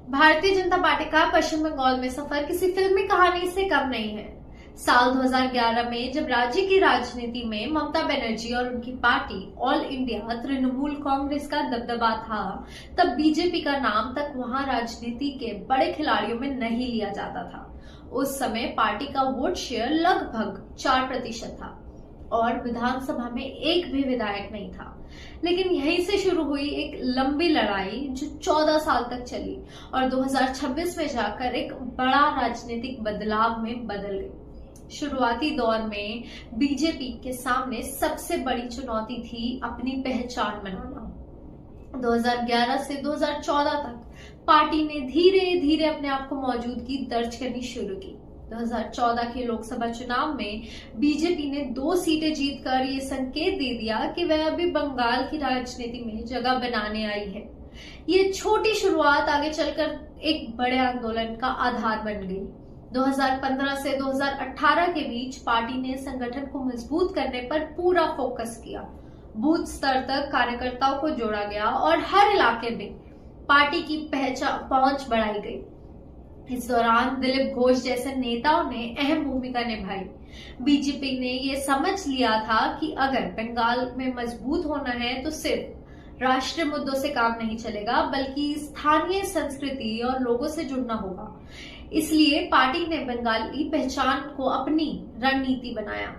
Bharatiya Janata party का पश्चिम बंगाल में सफर किसी फिल्मी कहानी से कम नहीं है। साल 2011 में जब राज्य की राजनीति में ममता बनर्जी और उनकी party all India Trinamool Congress का दबदबा था, तब बीजेपी का नाम तक वहां राजनीति के बड़े खिलाड़ियों में नहीं लिया जाता था। उस समय पार्टी का वोट शेयर लगभग 4% था और विधानसभा में एक भी विधायक नहीं था। लेकिन यहीं से शुरू हुई एक लंबी लड़ाई जो 14 साल तक चली और 2026 में जाकर एक बड़ा राजनीतिक बदलाव में बदल गई। शुरुआती दौर में बीजेपी के सामने सबसे बड़ी चुनौती थी अपनी पहचान बनाना। 2011 से 2014 तक पार्टी ने धीरे धीरे अपने आप को मौजूदगी दर्ज करनी शुरू की। 2014 के लोकसभा चुनाव में बीजेपी ने 2 सीटें जीतकर ये संकेत दे दिया कि वह अभी बंगाल की राजनीति में जगह बनाने आई है। ये छोटी शुरुआत आगे चलकर एक बड़े आंदोलन का आधार बन गई। 2015 से 2018 के बीच पार्टी ने संगठन को मजबूत करने पर पूरा फोकस किया। बूथ स्तर तक कार्यकर्ताओं को जोड़ा गया और हर इलाके में पार्टी की पहुंच बढ़ाई गई। इस दौरान दिलीप घोष जैसे नेताओं ने अहम भूमिका निभाई। बीजेपी ने ये समझ लिया था कि अगर बंगाल में मजबूत होना है तो सिर्फ राष्ट्रीय मुद्दों से काम नहीं चलेगा, बल्कि स्थानीय संस्कृति और लोगों से जुड़ना होगा। इसलिए पार्टी ने बंगाली पहचान को अपनी रणनीति बनाया।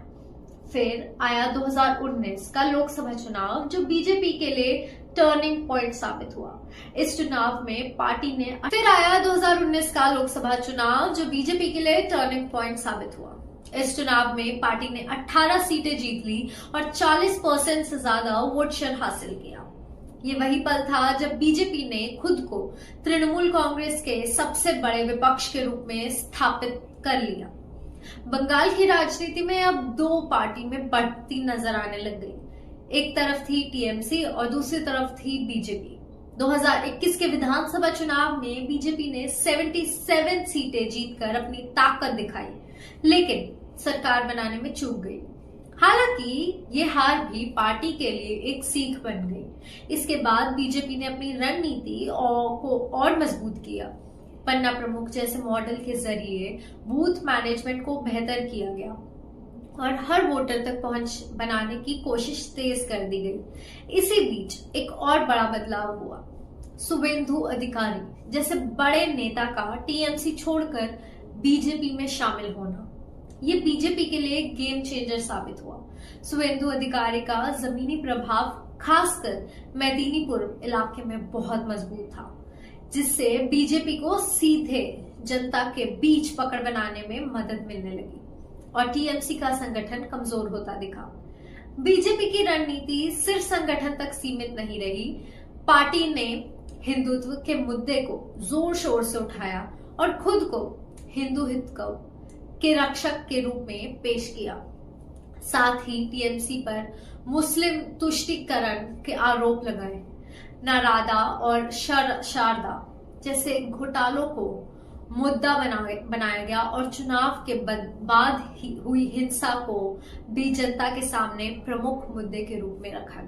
फिर आया 2019 का लोकसभा चुनाव जो बीजेपी के लिए टर्निंग पॉइंट साबित हुआ। इस चुनाव में पार्टी ने फिर आया 2019 का लोकसभा चुनाव जो बीजेपी के लिए टर्निंग पॉइंट साबित हुआ। इस चुनाव में पार्टी ने 18 सीटें जीत ली और 40% से ज्यादा वोट शेयर हासिल किया। ये वही पल था जब बीजेपी ने खुद को तृणमूल कांग्रेस के सबसे बड़े विपक्ष के रूप में स्थापित कर लिया। बंगाल की राजनीति में अब 2 पार्टी में बढ़ती नजर आने लग गई। एक तरफ थी टीएमसी और दूसरी तरफ थी बीजेपी। 2021 के विधानसभा चुनाव में बीजेपी ने 77 सीटें जीतकर अपनी ताकत दिखाई, लेकिन सरकार बनाने में चूक गई। हालांकि ये हार भी पार्टी के लिए एक सीख बन गई। इसके बाद बीजेपी ने अपनी रणनीति को और मजबूत किया। पन्ना प्रमुख जैसे मॉडल के जरिए बूथ मैनेजमेंट को बेहतर किया गया और हर वोटर तक पहुंच बनाने की कोशिश तेज कर दी गई। इसी बीच एक और बड़ा बदलाव हुआ। शुभेंदु अधिकारी जैसे बड़े नेता का टीएमसी छोड़कर बीजेपी में शामिल होना, ये बीजेपी के लिए गेम चेंजर साबित हुआ। शुभेंदु अधिकारी का जमीनी प्रभाव खासकर मेदिनीपुर इलाके में बहुत मजबूत था, जिससे बीजेपी को सीधे जनता के बीच पकड़ बनाने में मदद मिलने लगी और टीएमसी का संगठन कमजोर होता दिखा। बीजेपी की रणनीति सिर्फ संगठन तक सीमित नहीं रही। पार्टी ने हिंदुत्व के मुद्दे को जोर शोर से उठाया और खुद को हिंदू हित के रक्षक के रूप में पेश किया। साथ ही टीएमसी पर मुस्लिम तुष्टीकरण के आरोप लगाए। नारादा और शारदा जैसे घोटालों को मुद्दा बनाया गया और चुनाव के बाद हुई हिंसा को भी जनता के सामने प्रमुख मुद्दे के रूप में रखा गया।